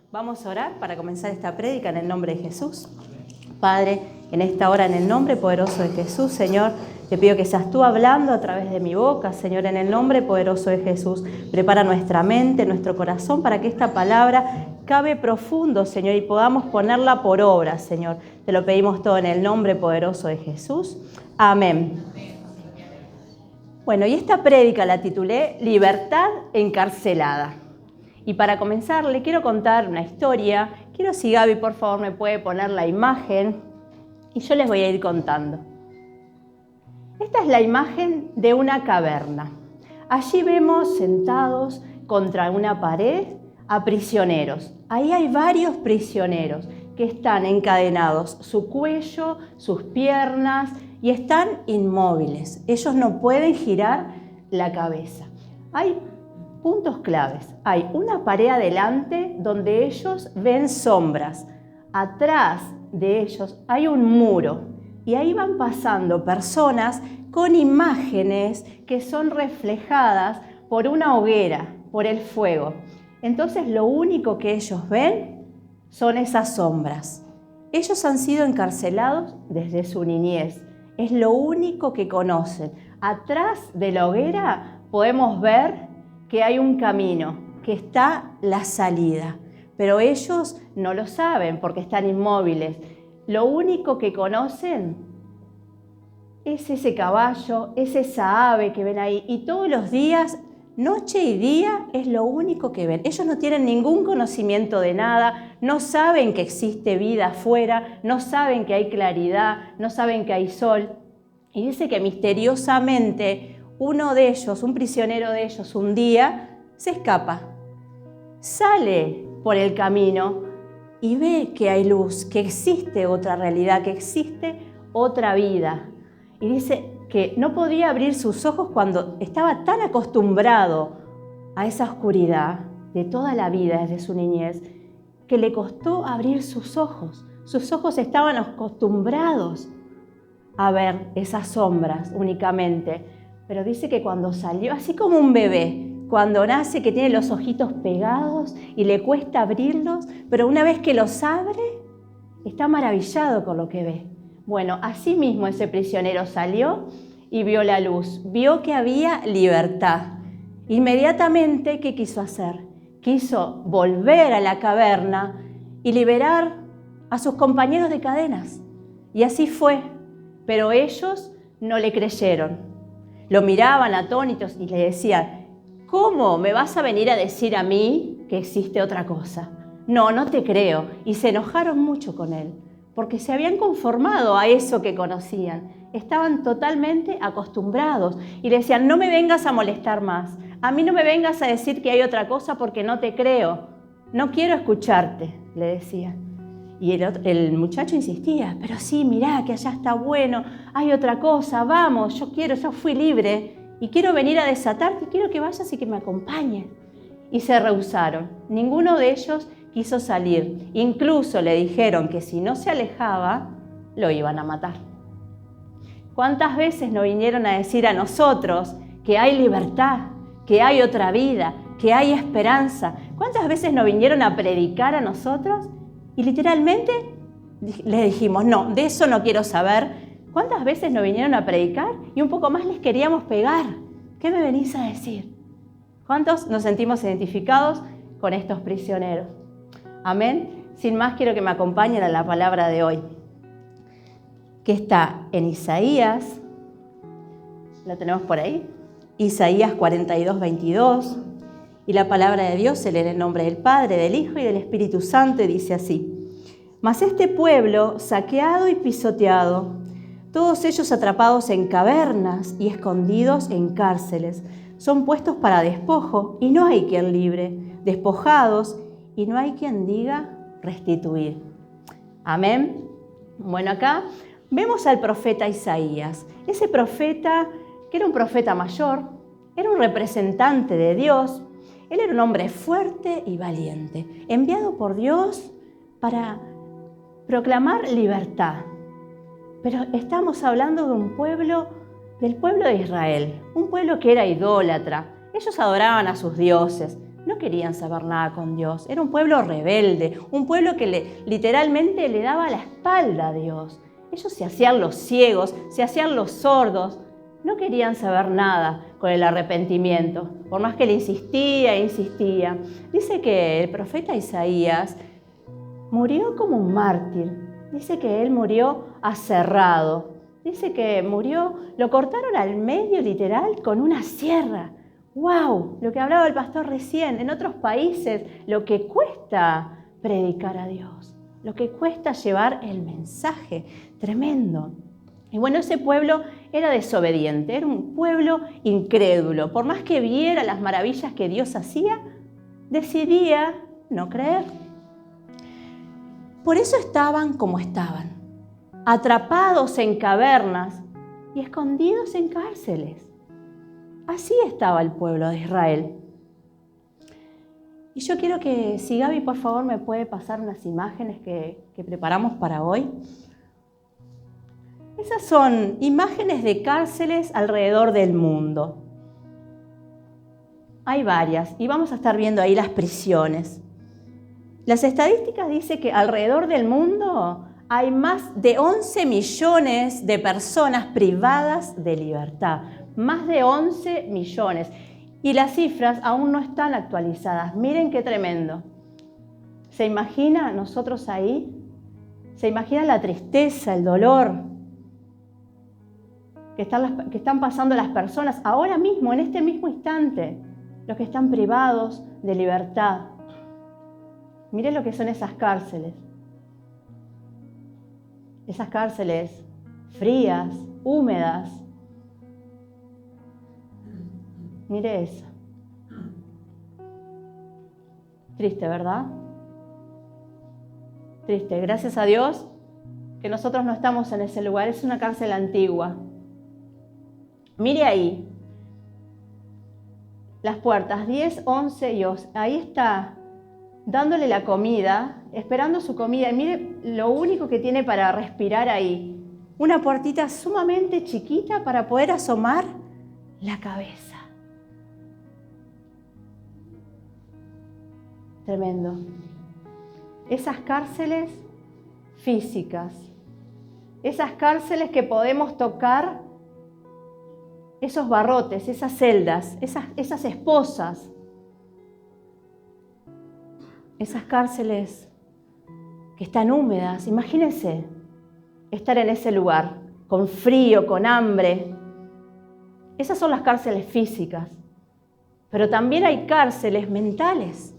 Vamos a orar para comenzar esta prédica en el nombre de Jesús. Padre, en esta hora, en el nombre poderoso de Jesús, Señor, te pido que seas tú hablando a través de mi boca, Señor, en el nombre poderoso de Jesús. Prepara nuestra mente, nuestro corazón, para que esta palabra cabe profundo, Señor, y podamos ponerla por obra, Señor. Te lo pedimos todo en el nombre poderoso de Jesús. Amén. Bueno, y esta prédica la titulé Libertad encarcelada. Y para comenzar, le quiero contar una historia. Quiero si Gaby, por favor, me puede poner la imagen y yo les voy a ir contando. Esta es la imagen de una caverna. Allí vemos sentados contra una pared a prisioneros. Ahí hay varios prisioneros que están encadenados, su cuello, sus piernas, y están inmóviles. Ellos no pueden girar la cabeza. Hay puntos claves. Hay una pared adelante donde ellos ven sombras. Atrás de ellos hay un muro y ahí van pasando personas con imágenes que son reflejadas por una hoguera, por el fuego. Entonces lo único que ellos ven son esas sombras. Ellos han sido encarcelados desde su niñez. Es lo único que conocen. Atrás de la hoguera podemos ver que hay un camino, que está la salida. Pero ellos no lo saben porque están inmóviles. Lo único que conocen es ese caballo, es esa ave que ven ahí. Y todos los días, noche y día, es lo único que ven. Ellos no tienen ningún conocimiento de nada, no saben que existe vida afuera, no saben que hay claridad, no saben que hay sol. Y dice que misteriosamente uno de ellos, un prisionero de ellos, un día se escapa, sale por el camino y ve que hay luz, que existe otra realidad, que existe otra vida. Y dice que no podía abrir sus ojos cuando estaba tan acostumbrado a esa oscuridad de toda la vida desde su niñez, que le costó abrir sus ojos. Sus ojos estaban acostumbrados a ver esas sombras únicamente. Pero dice que cuando salió, así como un bebé, cuando nace que tiene los ojitos pegados y le cuesta abrirlos, pero una vez que los abre, está maravillado con lo que ve. Bueno, así mismo ese prisionero salió y vio la luz, vio que había libertad. Inmediatamente, ¿qué quiso hacer? Quiso volver a la caverna y liberar a sus compañeros de cadenas. Y así fue, pero ellos no le creyeron. Lo miraban atónitos y le decían, ¿cómo me vas a venir a decir a mí que existe otra cosa? No, no te creo. Y se enojaron mucho con él, porque se habían conformado a eso que conocían. Estaban totalmente acostumbrados y le decían, no me vengas a molestar más. A mí no me vengas a decir que hay otra cosa porque no te creo. No quiero escucharte, le decían. Y el muchacho insistía, pero sí, mirá, que allá está bueno, hay otra cosa, vamos, yo fui libre y quiero venir a desatarte y quiero que vayas y que me acompañes. Y se rehusaron, ninguno de ellos quiso salir. Incluso le dijeron que si no se alejaba, lo iban a matar. ¿Cuántas veces nos vinieron a decir a nosotros que hay libertad, que hay otra vida, que hay esperanza? ¿Cuántas veces nos vinieron a predicar a nosotros? Y literalmente les dijimos, no, de eso no quiero saber. ¿Cuántas veces nos vinieron a predicar y un poco más les queríamos pegar? ¿Qué me venís a decir? ¿Cuántos nos sentimos identificados con estos prisioneros? Amén. Sin más, quiero que me acompañen a la palabra de hoy, que está en Isaías, ¿la tenemos por ahí? Isaías 42, 22. Y la palabra de Dios se lee en el nombre del Padre, del Hijo y del Espíritu Santo y dice así. Mas este pueblo, saqueado y pisoteado, todos ellos atrapados en cavernas y escondidos en cárceles, son puestos para despojo y no hay quien libre, despojados y no hay quien diga restituir. Amén. Bueno, acá vemos al profeta Isaías. Ese profeta, que era un profeta mayor, era un representante de Dios. Él era un hombre fuerte y valiente, enviado por Dios para proclamar libertad. Pero estamos hablando de un pueblo, del pueblo de Israel, un pueblo que era idólatra. Ellos adoraban a sus dioses. no querían saber nada con Dios. Era un pueblo rebelde, un pueblo que literalmente le daba la espalda a Dios. Ellos se hacían los ciegos, se hacían los sordos. No querían saber nada con el arrepentimiento, por más que le insistía e insistía. Dice que el profeta Isaías murió como un mártir. Dice que él murió aserrado. Dice que murió, lo cortaron al medio literal con una sierra. ¡Wow! Lo que hablaba el pastor recién. En otros países, lo que cuesta predicar a Dios, lo que cuesta llevar el mensaje. Tremendo. Y bueno, ese pueblo era desobediente, era un pueblo incrédulo. Por más que viera las maravillas que Dios hacía, decidía no creer. Por eso estaban como estaban, atrapados en cavernas y escondidos en cárceles. Así estaba el pueblo de Israel. Y yo quiero que, si Gaby por favor me puede pasar unas imágenes que preparamos para hoy. Esas son imágenes de cárceles alrededor del mundo. Hay varias y vamos a estar viendo ahí las prisiones. Las estadísticas dicen que alrededor del mundo hay más de 11 millones de personas privadas de libertad. Más de 11 millones. Y las cifras aún no están actualizadas. Miren qué tremendo. ¿Se imagina nosotros ahí? ¿Se imagina la tristeza, el dolor que están pasando las personas ahora mismo, en este mismo instante? Los que están privados de libertad. Miren lo que son esas cárceles. Esas cárceles frías, húmedas. Mire eso. Triste, ¿verdad? Triste. Gracias a Dios que nosotros no estamos en ese lugar. Es una cárcel antigua. Mire ahí. Las puertas 10, 11 y 11. Ahí está dándole la comida, esperando su comida. Y mire lo único que tiene para respirar ahí. Una puertita sumamente chiquita para poder asomar la cabeza. Tremendo. Esas cárceles físicas, esas cárceles que podemos tocar, esos barrotes, esas celdas, esas esposas, esas cárceles que están húmedas. Imagínense estar en ese lugar, con frío, con hambre. Esas son las cárceles físicas, pero también hay cárceles mentales.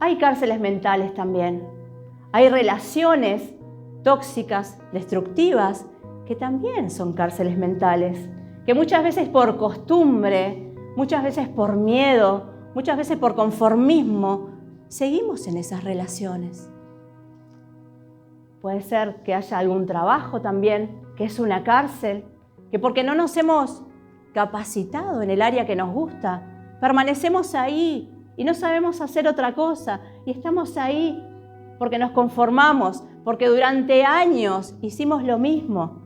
Hay cárceles mentales también. Hay relaciones tóxicas, destructivas, que también son cárceles mentales. Que muchas veces por costumbre, muchas veces por miedo, muchas veces por conformismo, seguimos en esas relaciones. Puede ser que haya algún trabajo también, que es una cárcel, que porque no nos hemos capacitado en el área que nos gusta, permanecemos ahí y no sabemos hacer otra cosa, y estamos ahí porque nos conformamos, porque durante años hicimos lo mismo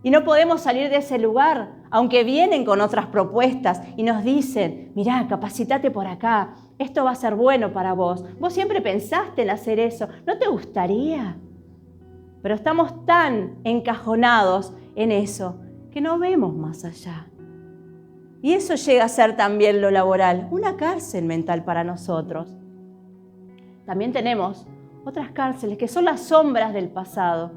y no podemos salir de ese lugar, aunque vienen con otras propuestas y nos dicen, mirá, capacitate por acá, esto va a ser bueno para vos, vos siempre pensaste en hacer eso, ¿no te gustaría? Pero estamos tan encajonados en eso que no vemos más allá. Y eso llega a ser también lo laboral, una cárcel mental para nosotros. También tenemos otras cárceles que son las sombras del pasado.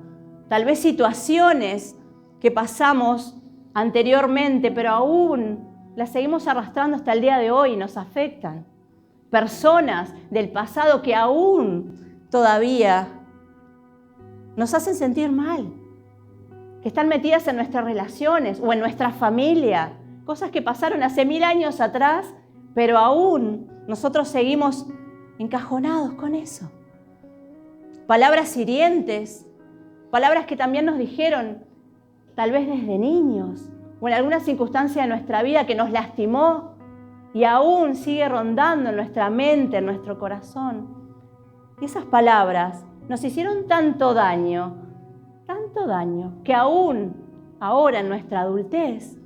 Tal vez situaciones que pasamos anteriormente, pero aún las seguimos arrastrando hasta el día de hoy y nos afectan. Personas del pasado que aún todavía nos hacen sentir mal, que están metidas en nuestras relaciones o en nuestra familia. Cosas que pasaron hace 1000 años atrás, pero aún nosotros seguimos encajonados con eso. Palabras hirientes, palabras que también nos dijeron, tal vez desde niños, o en alguna circunstancia de nuestra vida que nos lastimó y aún sigue rondando en nuestra mente, en nuestro corazón. Y esas palabras nos hicieron tanto daño, que aún ahora en nuestra adultez,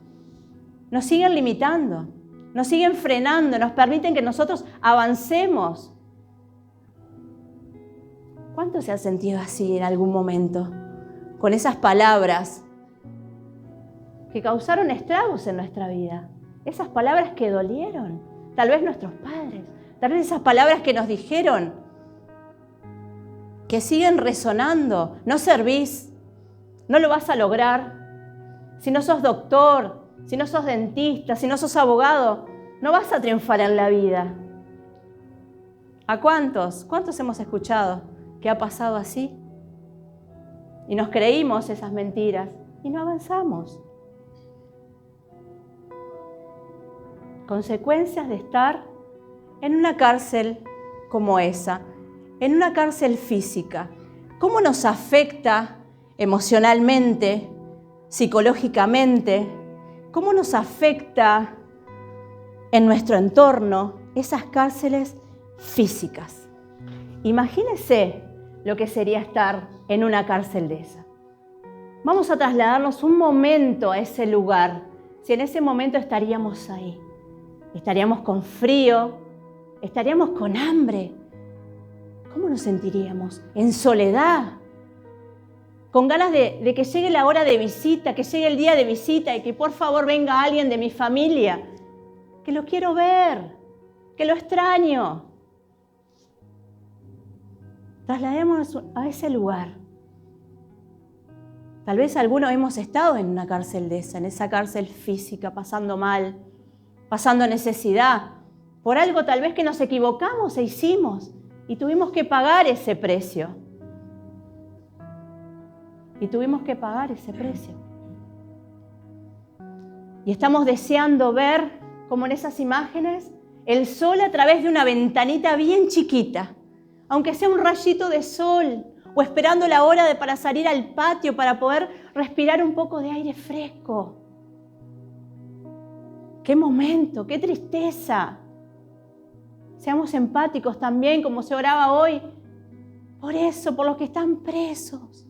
nos siguen limitando, nos siguen frenando, nos permiten que nosotros avancemos. ¿Cuánto se ha sentido así en algún momento? Con esas palabras que causaron estragos en nuestra vida. Esas palabras que dolieron. Tal vez nuestros padres. Tal vez esas palabras que nos dijeron. Que siguen resonando. No servís. No lo vas a lograr. Si no sos doctor, si no sos dentista, si no sos abogado, no vas a triunfar en la vida. ¿A cuántos? ¿Cuántos hemos escuchado que ha pasado así? Y nos creímos esas mentiras y no avanzamos. Consecuencias de estar en una cárcel como esa, en una cárcel física. ¿Cómo nos afecta emocionalmente, psicológicamente? ¿Cómo nos afecta en nuestro entorno esas cárceles físicas? Imagínese lo que sería estar en una cárcel de esa. Vamos a trasladarnos un momento a ese lugar. Si en ese momento estaríamos ahí, estaríamos con frío, estaríamos con hambre. ¿Cómo nos sentiríamos? En soledad, con ganas de que llegue la hora de visita, que llegue el día de visita y que por favor venga alguien de mi familia, que lo quiero ver, que lo extraño. Trasladémonos a ese lugar. Tal vez algunos hemos estado en una cárcel de esa, en esa cárcel física, pasando mal, pasando necesidad, por algo tal vez que nos equivocamos e hicimos y tuvimos que pagar ese precio. Y tuvimos que pagar ese precio. Y estamos deseando ver, como en esas imágenes, el sol a través de una ventanita bien chiquita, aunque sea un rayito de sol, o esperando la hora para salir al patio para poder respirar un poco de aire fresco. ¡Qué momento! ¡Qué tristeza! Seamos empáticos también, como se oraba hoy, por eso, por los que están presos,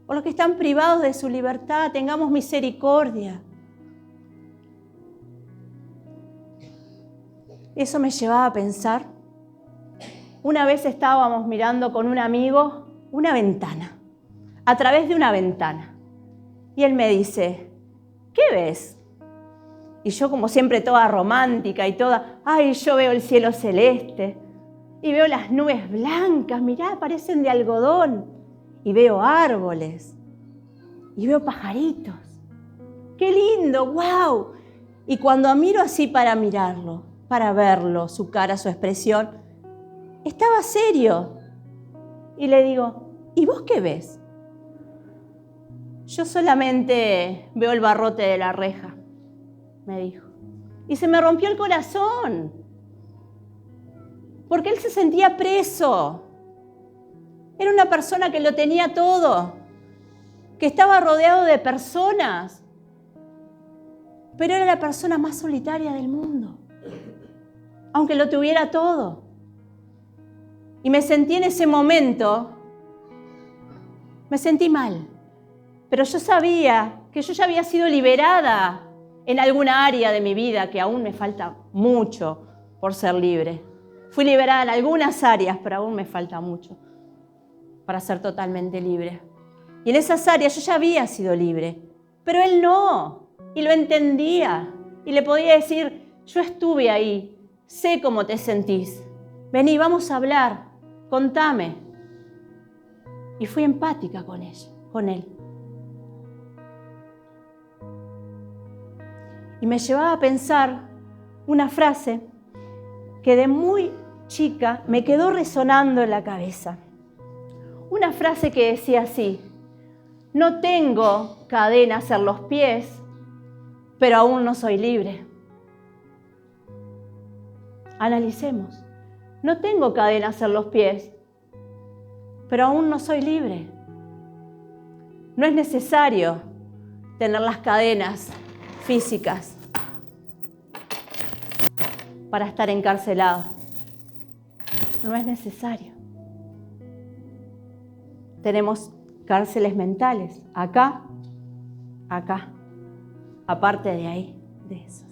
por los que están privados de su libertad, tengamos misericordia. Eso me llevaba a pensar. Una vez estábamos mirando con un amigo una ventana, a través de una ventana. Y él me dice, ¿qué ves? Y yo, como siempre, toda romántica y toda, ay, yo veo el cielo celeste y veo las nubes blancas, mirá, parecen de algodón. Y veo árboles y veo pajaritos. ¡Qué lindo! ¡Wow! Y cuando miro así para mirarlo, para verlo, su cara, su expresión, estaba serio. Y le digo, ¿y vos qué ves? Yo solamente veo el barrote de la reja, me dijo. Y se me rompió el corazón, porque él se sentía preso. Era una persona que lo tenía todo, que estaba rodeado de personas, pero era la persona más solitaria del mundo, aunque lo tuviera todo. Y me sentí en ese momento, me sentí mal, pero yo sabía que yo ya había sido liberada en alguna área de mi vida, que aún me falta mucho por ser libre. Fui liberada en algunas áreas, pero aún me falta mucho para ser totalmente libre. Y en esas áreas yo ya había sido libre, pero él no, y lo entendía. Y le podía decir, yo estuve ahí, sé cómo te sentís, vení, vamos a hablar. Contame. Y fui empática con ella, con él. Y me llevaba a pensar una frase que de muy chica me quedó resonando en la cabeza. Una frase que decía así, no tengo cadenas en los pies, pero aún no soy libre. Analicemos. No tengo cadenas en los pies, pero aún no soy libre. No es necesario tener las cadenas físicas para estar encarcelado. No es necesario. Tenemos cárceles mentales, acá, aparte de ahí, de esas.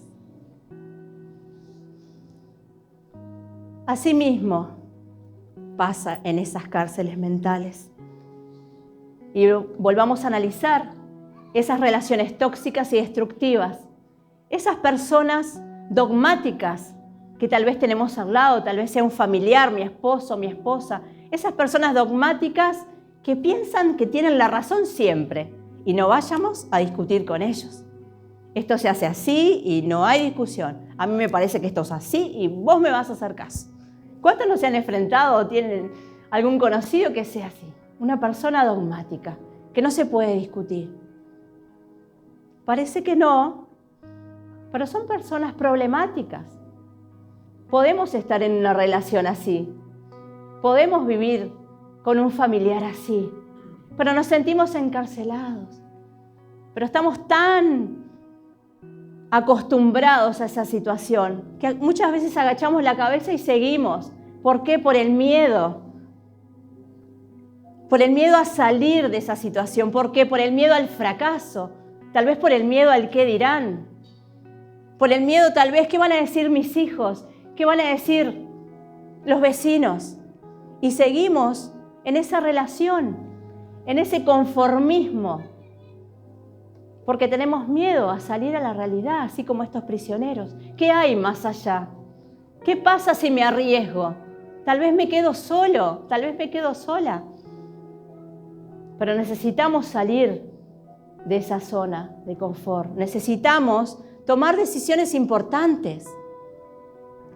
Asimismo pasa en esas cárceles mentales. Y volvamos a analizar esas relaciones tóxicas y destructivas, esas personas dogmáticas que tal vez tenemos al lado, tal vez sea un familiar, mi esposo, mi esposa, esas personas dogmáticas que piensan que tienen la razón siempre y no vayamos a discutir con ellos. Esto se hace así y no hay discusión. A mí me parece que esto es así y vos me vas a hacer caso. ¿Cuántos no se han enfrentado o tienen algún conocido que sea así? Una persona dogmática, que no se puede discutir. Parece que no, pero son personas problemáticas. Podemos estar en una relación así. Podemos vivir con un familiar así, pero nos sentimos encarcelados. Pero estamos tan acostumbrados a esa situación que muchas veces agachamos la cabeza y seguimos. ¿Por qué? Por el miedo. Por el miedo a salir de esa situación. ¿Por qué? Por el miedo al fracaso. Tal vez por el miedo al qué dirán. Por el miedo tal vez, ¿qué van a decir mis hijos? ¿Qué van a decir los vecinos? Y seguimos en esa relación, en ese conformismo, porque tenemos miedo a salir a la realidad, así como estos prisioneros. ¿Qué hay más allá? ¿Qué pasa si me arriesgo? Tal vez me quedo solo, tal vez me quedo sola. Pero necesitamos salir de esa zona de confort. Necesitamos tomar decisiones importantes.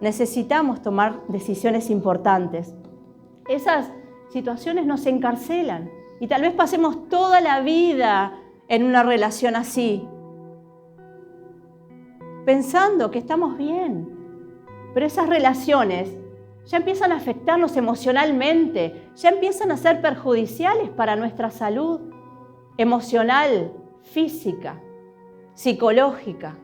Necesitamos tomar decisiones importantes. Esas situaciones nos encarcelan y tal vez pasemos toda la vida en una relación así, pensando que estamos bien. Pero esas relaciones ya empiezan a afectarnos emocionalmente, ya empiezan a ser perjudiciales para nuestra salud emocional, física, psicológica.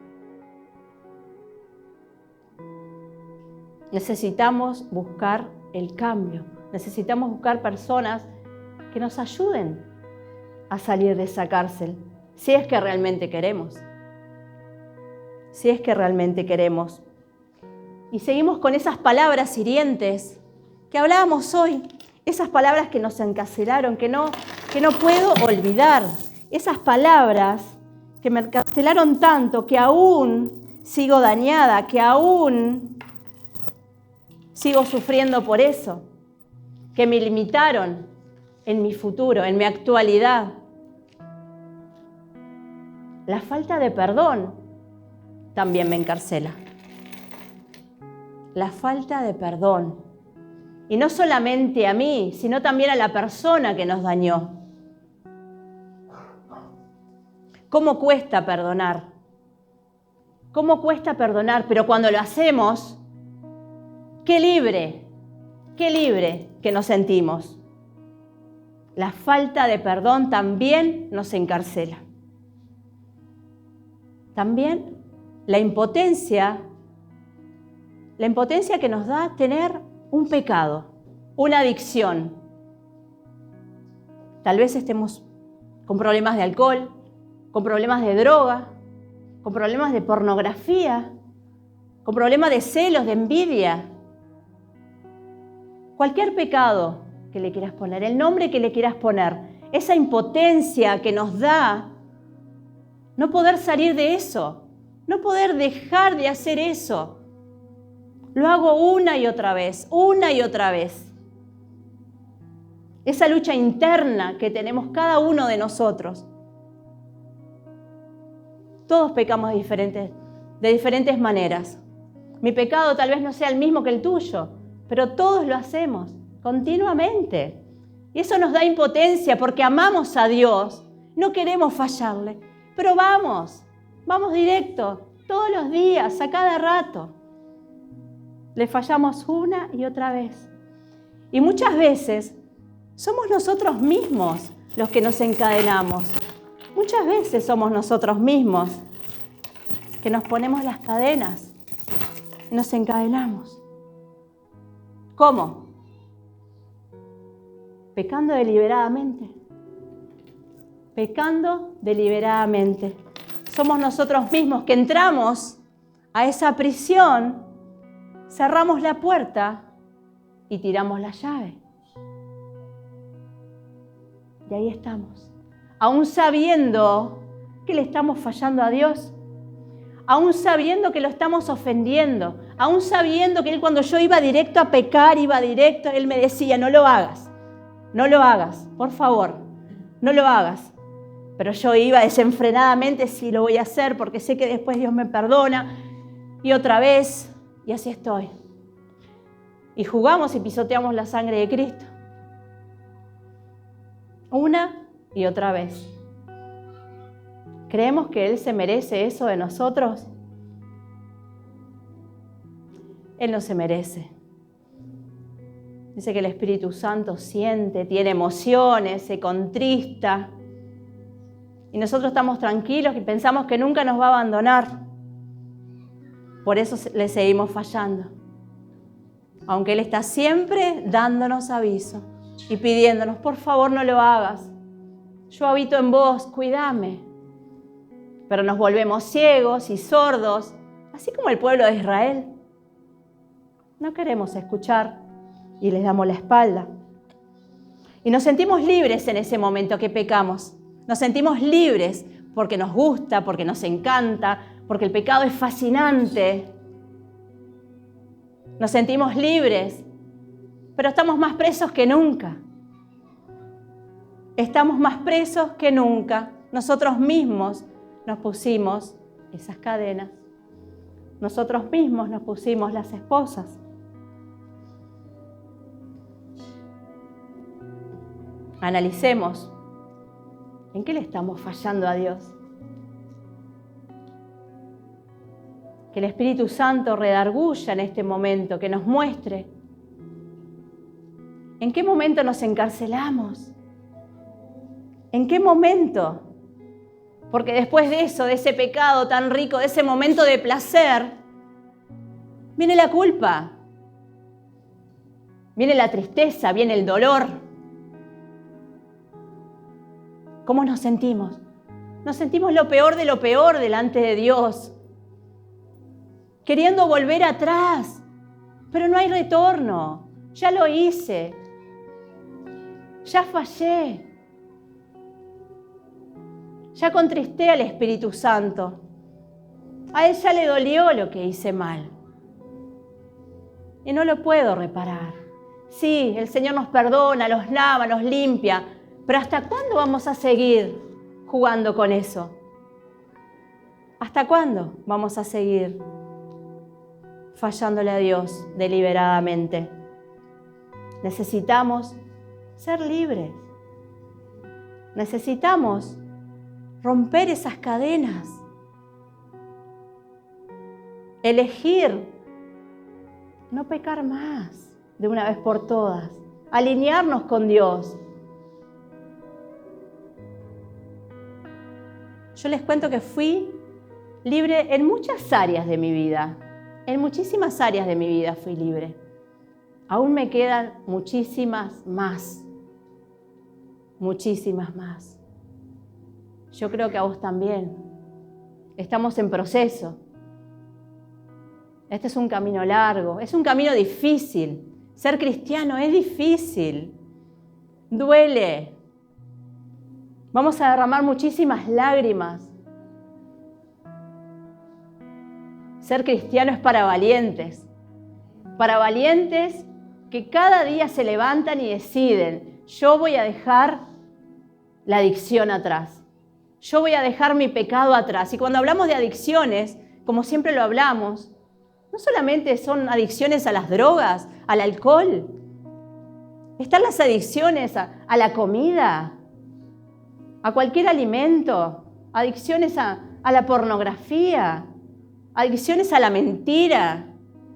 Necesitamos buscar el cambio, necesitamos buscar personas que nos ayuden a salir de esa cárcel, si es que realmente queremos. Si es que realmente queremos. Y seguimos con esas palabras hirientes que hablábamos hoy, esas palabras que nos encarcelaron, que no puedo olvidar, esas palabras que me encarcelaron tanto que aún sigo dañada, que aún sigo sufriendo por eso, que me limitaron en mi futuro, en mi actualidad. La falta de perdón también me encarcela. La falta de perdón. Y no solamente a mí, sino también a la persona que nos dañó. ¿Cómo cuesta perdonar? ¿Cómo cuesta perdonar? Pero cuando lo hacemos, qué libre que nos sentimos. La falta de perdón también nos encarcela. También la impotencia que nos da tener un pecado, una adicción. Tal vez estemos con problemas de alcohol, con problemas de droga, con problemas de pornografía, con problemas de celos, de envidia. Cualquier pecado que le quieras poner, el nombre que le quieras poner, esa impotencia que nos da no poder salir de eso, no poder dejar de hacer eso. Lo hago una y otra vez, una y otra vez. Esa lucha interna que tenemos cada uno de nosotros. Todos pecamos de diferentes maneras. Mi pecado tal vez no sea el mismo que el tuyo, pero todos lo hacemos continuamente. Y eso nos da impotencia porque amamos a Dios, no queremos fallarle, pero vamos directo, todos los días, a cada rato. Le fallamos una y otra vez. Y muchas veces somos nosotros mismos los que nos encadenamos. Muchas veces somos nosotros mismos que nos ponemos las cadenas y nos encadenamos. ¿Cómo? Pecando deliberadamente. Pecando deliberadamente. Somos nosotros mismos que entramos a esa prisión, cerramos la puerta y tiramos la llave. Y ahí estamos, aún sabiendo que le estamos fallando a Dios, aún sabiendo que lo estamos ofendiendo, aún sabiendo que Él, cuando yo iba directo a pecar, iba directo, Él me decía, no lo hagas, por favor, no lo hagas. Pero yo iba desenfrenadamente, sí lo voy a hacer porque sé que después Dios me perdona, y otra vez, y así estoy. Y jugamos y pisoteamos la sangre de Cristo. Una y otra vez. ¿Creemos que Él se merece eso de nosotros? Él no se merece. Dice que el Espíritu Santo siente, tiene emociones, se contrista. Y nosotros estamos tranquilos y pensamos que nunca nos va a abandonar. Por eso le seguimos fallando. Aunque Él está siempre dándonos aviso y pidiéndonos, por favor no lo hagas. Yo habito en vos, cuídame. Pero nos volvemos ciegos y sordos, así como el pueblo de Israel. No queremos escuchar y les damos la espalda. Y nos sentimos libres en ese momento que pecamos. Nos sentimos libres porque nos gusta, porque nos encanta, porque el pecado es fascinante. Nos sentimos libres, pero estamos más presos que nunca. Estamos más presos que nunca. Nosotros mismos nos pusimos esas cadenas. Nosotros mismos nos pusimos las esposas. Analicemos en qué le estamos fallando a Dios. Que el Espíritu Santo redarguya en este momento, que nos muestre en qué momento nos encarcelamos. ¿En qué momento? Porque después de eso, de ese pecado tan rico, de ese momento de placer, viene la culpa, viene la tristeza, viene el dolor. ¿Cómo nos sentimos? Nos sentimos lo peor de lo peor delante de Dios, queriendo volver atrás, pero no hay retorno. Ya lo hice, ya fallé. Ya contristé al Espíritu Santo. A Él ya le dolió lo que hice mal. Y no lo puedo reparar. Sí, el Señor nos perdona, nos lava, nos limpia. Pero ¿hasta cuándo vamos a seguir jugando con eso? ¿Hasta cuándo vamos a seguir fallándole a Dios deliberadamente? Necesitamos ser libres. Necesitamos romper esas cadenas, elegir no pecar más de una vez por todas, alinearnos con Dios. Yo les cuento que fui libre en muchas áreas de mi vida, en muchísimas áreas de mi vida fui libre. Aún me quedan muchísimas más. Yo creo que a vos también. Estamos en proceso. Este es un camino largo, es un camino difícil. Ser cristiano es difícil. Duele. Vamos a derramar muchísimas lágrimas. Ser cristiano es para valientes. Para valientes que cada día se levantan y deciden, yo voy a dejar la adicción atrás. Yo voy a dejar mi pecado atrás. Y cuando hablamos de adicciones, como siempre lo hablamos, no solamente son adicciones a las drogas, al alcohol. Están las adicciones a la comida, a cualquier alimento, adicciones a la pornografía, adicciones a la mentira,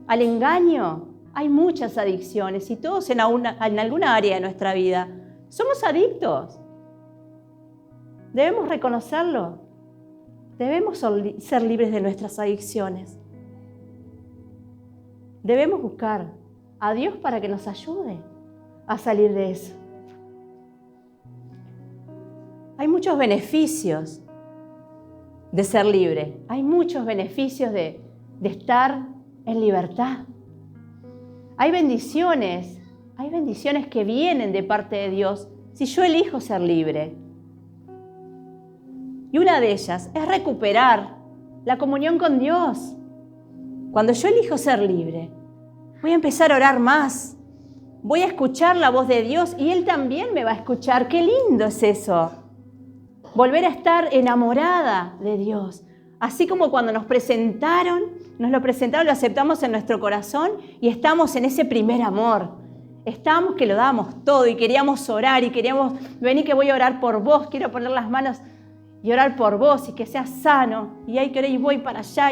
al engaño. Hay muchas adicciones y todos en alguna área de nuestra vida somos adictos. Debemos reconocerlo. Debemos ser libres de nuestras adicciones. Debemos buscar a Dios para que nos ayude a salir de eso. Hay muchos beneficios de ser libre. Hay muchos beneficios de estar en libertad. Hay bendiciones hay bendiciones que vienen de parte de Dios si yo elijo ser libre. Y una de ellas es recuperar la comunión con Dios. Cuando yo elijo ser libre, voy a empezar a orar más. Voy a escuchar la voz de Dios y Él también me va a escuchar. ¡Qué lindo es eso! Volver a estar enamorada de Dios. Así como cuando nos lo presentaron, lo aceptamos en nuestro corazón y estamos en ese primer amor. Estamos que lo damos todo y queríamos orar y queríamos, vení que voy a orar por vos, quiero poner las manos y orar por vos y que seas sano. Y hay que orar y voy para allá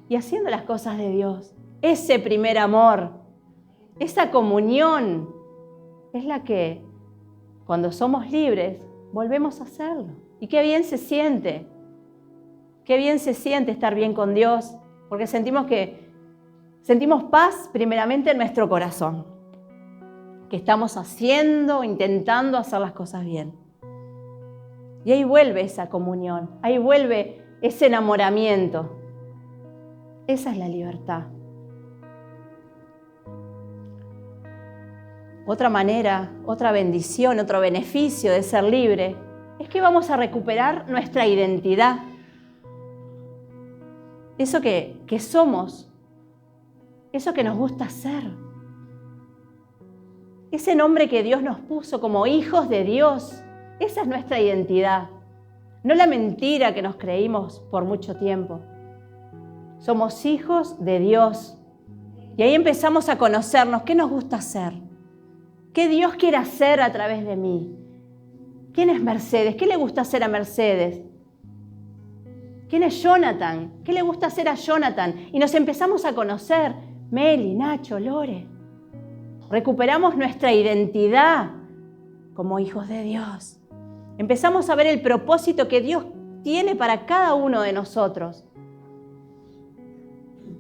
y haciendo las cosas de Dios. Ese primer amor, esa comunión es la que cuando somos libres volvemos a hacerlo. Y qué bien se siente. Qué bien se siente estar bien con Dios, porque sentimos paz primeramente en nuestro corazón, que estamos intentando hacer las cosas bien. Y ahí vuelve esa comunión, ahí vuelve ese enamoramiento. Esa es la libertad. Otra manera, otra bendición, otro beneficio de ser libre es que vamos a recuperar nuestra identidad. Eso que somos, eso que nos gusta ser. Ese nombre que Dios nos puso como hijos de Dios, esa es nuestra identidad. No la mentira que nos creímos por mucho tiempo. Somos hijos de Dios. Y ahí empezamos a conocernos qué nos gusta hacer, qué Dios quiere hacer a través de mí. ¿Quién es Mercedes? ¿Qué le gusta hacer a Mercedes? ¿Quién es Jonathan? ¿Qué le gusta hacer a Jonathan? Y nos empezamos a conocer. Meli, Nacho, Lore. Recuperamos nuestra identidad como hijos de Dios. Empezamos a ver el propósito que Dios tiene para cada uno de nosotros.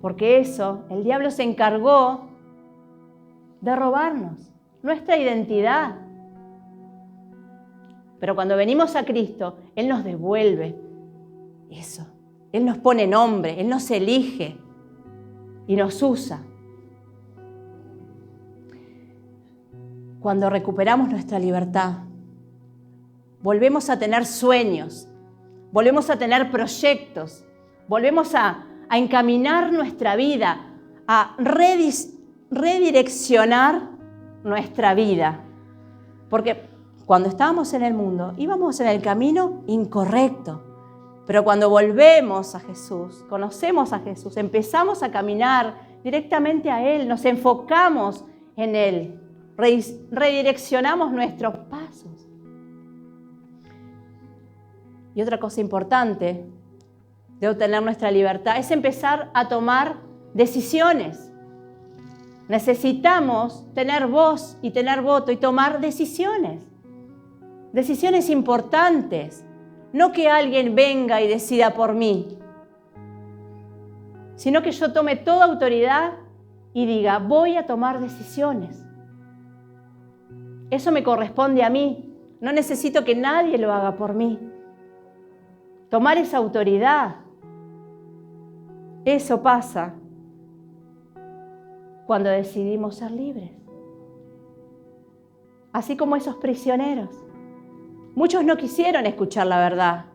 Porque eso, el diablo se encargó de robarnos nuestra identidad. Pero cuando venimos a Cristo, Él nos devuelve eso. Él nos pone nombre, Él nos elige y nos usa. Cuando recuperamos nuestra libertad, volvemos a tener sueños, volvemos a tener proyectos, volvemos a encaminar nuestra vida, a redireccionar nuestra vida. Porque cuando estábamos en el mundo, íbamos en el camino incorrecto. Pero cuando volvemos a Jesús, conocemos a Jesús, empezamos a caminar directamente a Él, nos enfocamos en Él, redireccionamos nuestros pasos. Y otra cosa importante de obtener nuestra libertad es empezar a tomar decisiones. Necesitamos tener voz y tener voto y tomar decisiones. Decisiones importantes. No que alguien venga y decida por mí, sino que yo tome toda autoridad y diga, voy a tomar decisiones. Eso me corresponde a mí. No necesito que nadie lo haga por mí. Tomar esa autoridad. Eso pasa cuando decidimos ser libres. Así como esos prisioneros. Muchos no quisieron escuchar la verdad.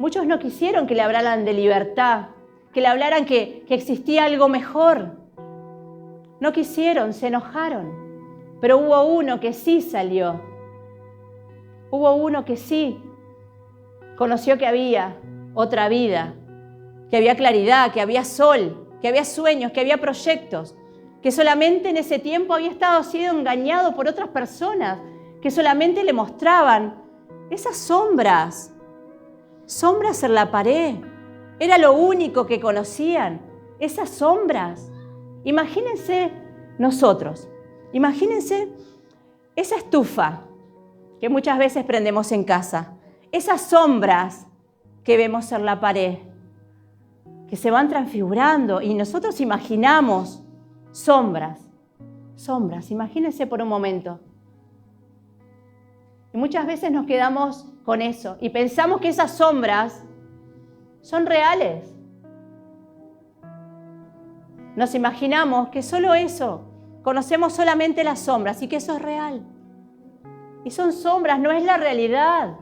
Muchos no quisieron que le hablaran de libertad, que le hablaran que existía algo mejor. No quisieron, se enojaron. Pero hubo uno que sí salió. Hubo uno que sí conoció que había otra vida, que había claridad, que había sol, que había sueños, que había proyectos, que solamente en ese tiempo había estado siendo engañado por otras personas, que solamente le mostraban esas sombras en la pared. Era lo único que conocían, esas sombras. Imagínense nosotros, imagínense esa estufa que muchas veces prendemos en casa, esas sombras que vemos en la pared, que se van transfigurando y nosotros imaginamos sombras, imagínense por un momento. Y muchas veces nos quedamos con eso y pensamos que esas sombras son reales. Nos imaginamos que solo eso Conocemos solamente las sombras y que eso es real. Y son sombras, no es la realidad.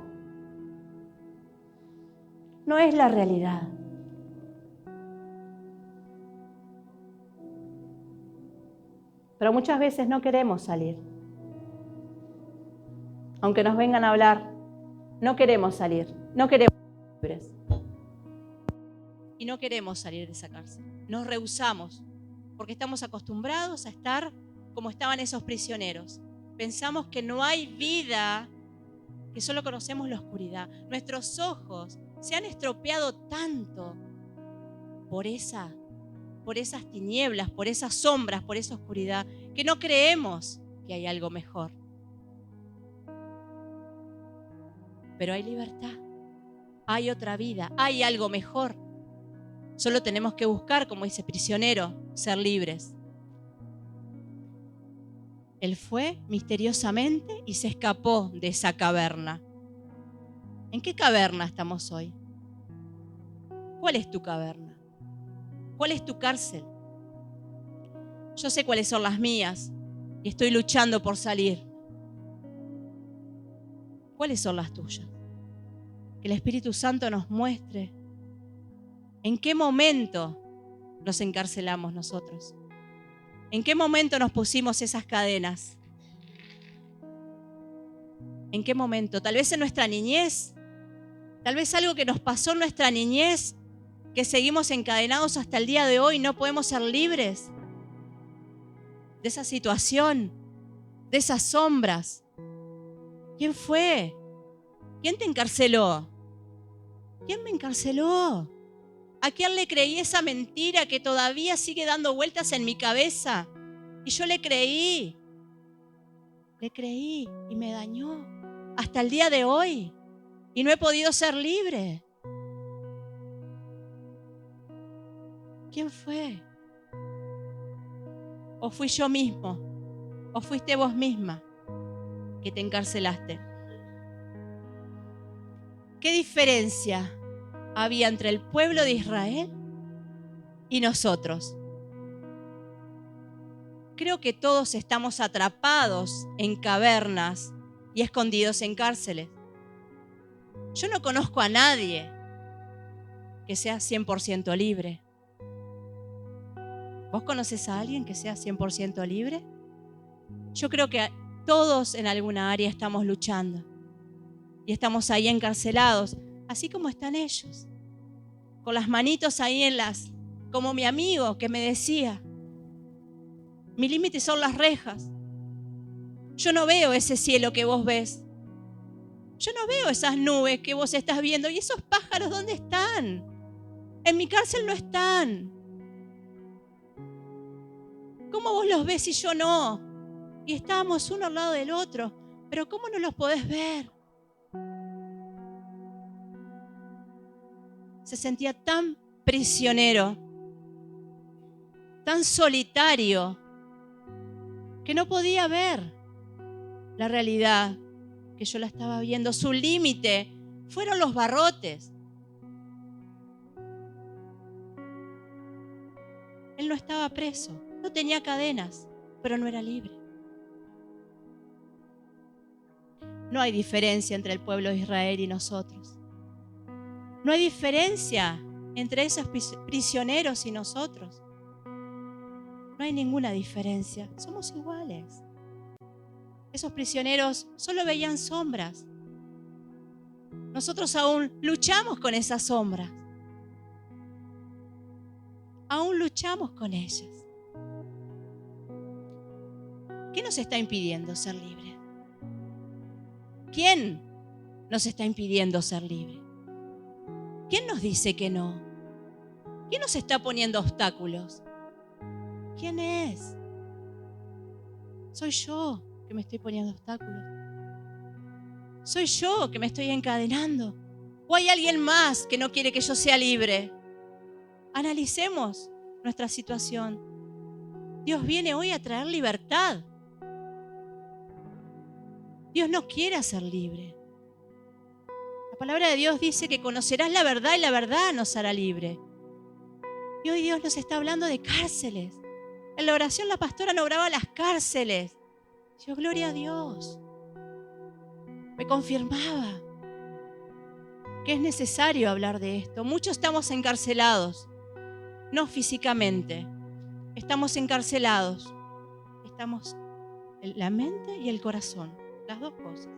No es la realidad. Pero muchas veces no queremos salir. Aunque nos vengan a hablar, no queremos salir, no queremos ser libres. Y no queremos salir de esa cárcel. Nos rehusamos, porque estamos acostumbrados a estar como estaban esos prisioneros. Pensamos que no hay vida, que solo conocemos la oscuridad. Nuestros ojos se han estropeado tanto por esas tinieblas, por esas sombras, por esa oscuridad, que no creemos que hay algo mejor. Pero hay libertad, hay otra vida, hay algo mejor. Solo tenemos que buscar, como dice prisionero, ser libres. Él fue misteriosamente y se escapó de esa caverna. ¿En qué caverna estamos hoy? ¿Cuál es tu caverna? ¿Cuál es tu cárcel? Yo sé cuáles son las mías y estoy luchando por salir. ¿Cuáles son las tuyas? Que el Espíritu Santo nos muestre en qué momento nos encarcelamos nosotros. ¿En qué momento nos pusimos esas cadenas? ¿En qué momento? Tal vez en nuestra niñez. Tal vez algo que nos pasó en nuestra niñez, que seguimos encadenados hasta el día de hoy, no podemos ser libres de esa situación, de esas sombras. ¿Quién fue? ¿Quién te encarceló? ¿Quién me encarceló? ¿A quién le creí esa mentira que todavía sigue dando vueltas en mi cabeza? Y yo le creí y me dañó hasta el día de hoy. Y no he podido ser libre. ¿Quién fue? ¿O fui yo mismo? ¿O fuiste vos misma que te encarcelaste? ¿Qué diferencia había entre el pueblo de Israel y nosotros? Creo que todos estamos atrapados en cavernas y escondidos en cárceles. Yo no conozco a nadie que sea 100% libre. ¿Vos conocés a alguien que sea 100% libre? Yo creo que todos en alguna área estamos luchando y estamos ahí encarcelados, así como están ellos, con las manitos ahí como mi amigo que me decía, mi límite son las rejas. Yo no veo ese cielo que vos ves. Yo no veo esas nubes que vos estás viendo. ¿Y esos pájaros dónde están? En mi cárcel no están. ¿Cómo vos los ves y yo no? Y estábamos uno al lado del otro. Pero ¿cómo no los podés ver? Se sentía tan prisionero, tan solitario, que no podía ver la realidad que yo la estaba viendo. Su límite fueron los barrotes. Él no estaba preso, no tenía cadenas, pero no era libre. No hay diferencia entre el pueblo de Israel y nosotros. No hay diferencia entre esos prisioneros y nosotros. No hay ninguna diferencia, somos iguales. Esos prisioneros solo veían sombras. Nosotros aún luchamos con esas sombras. Aún luchamos con ellas. ¿Qué nos está impidiendo ser libres? ¿Quién nos está impidiendo ser libres? ¿Quién nos dice que no? ¿Quién nos está poniendo obstáculos? ¿Quién es? Soy yo que me estoy poniendo obstáculos. Soy yo que me estoy encadenando. ¿O hay alguien más que no quiere que yo sea libre? Analicemos nuestra situación. Dios viene hoy a traer libertad. Dios no quiere hacer libre. La palabra de Dios dice que conocerás la verdad y la verdad nos hará libre. Y hoy Dios nos está hablando de cárceles. En la oración la pastora nombraba las cárceles. Yo, gloria a Dios. Me confirmaba que es necesario hablar de esto. Muchos estamos encarcelados, no físicamente. Estamos encarcelados. Estamos en la mente y el corazón, las dos cosas.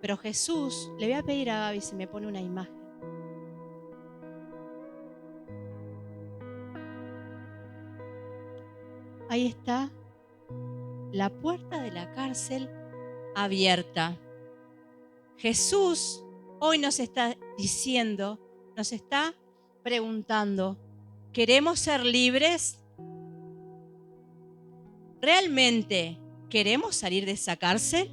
Pero Jesús, le voy a pedir a Gaby si me pone una imagen. Ahí está la puerta de la cárcel abierta. Jesús hoy nos está diciendo, nos está preguntando, ¿queremos ser libres? ¿Realmente queremos salir de esa cárcel?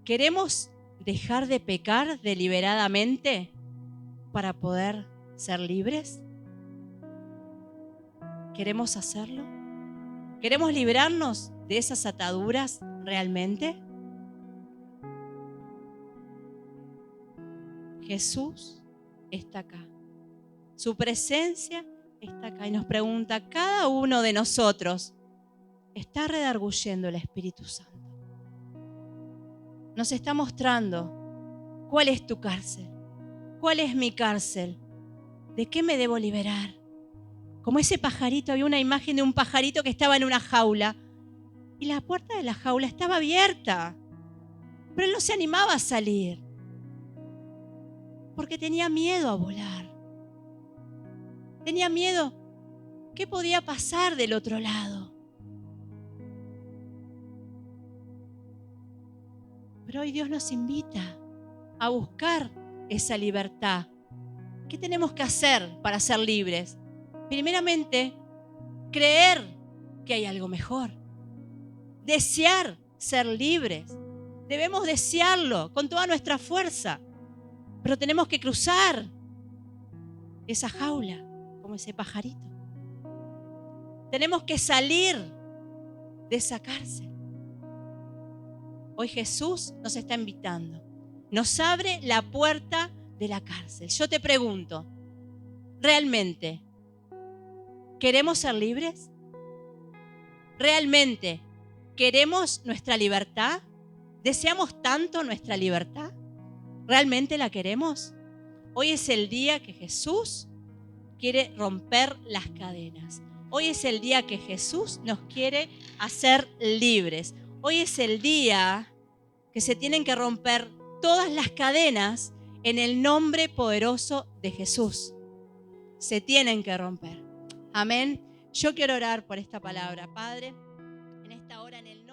¿Queremos dejar de pecar deliberadamente para poder ser libres? ¿Queremos hacerlo? ¿Queremos librarnos de esas ataduras realmente? Jesús está acá. Su presencia está acá y nos pregunta, cada uno de nosotros está redarguyendo el Espíritu Santo. Nos está mostrando cuál es tu cárcel, cuál es mi cárcel, de qué me debo liberar. Como ese pajarito, había una imagen de un pajarito que estaba en una jaula y la puerta de la jaula estaba abierta, pero él no se animaba a salir porque tenía miedo a volar. Tenía miedo. ¿Qué podía pasar del otro lado? Pero hoy Dios nos invita a buscar esa libertad. ¿Qué tenemos que hacer para ser libres? Primeramente, creer que hay algo mejor. Desear ser libres. Debemos desearlo con toda nuestra fuerza. Pero tenemos que cruzar esa jaula, como ese pajarito. Tenemos que salir de esa cárcel. Hoy Jesús nos está invitando. Nos abre la puerta de la cárcel. Yo te pregunto, ¿realmente queremos ser libres? ¿Realmente queremos nuestra libertad? ¿Deseamos tanto nuestra libertad? ¿Realmente la queremos? Hoy es el día que Jesús quiere romper las cadenas. Hoy es el día que Jesús nos quiere hacer libres. Hoy es el día que se tienen que romper todas las cadenas en el nombre poderoso de Jesús. Se tienen que romper. Amén. Yo quiero orar por esta palabra, Padre, en esta hora en el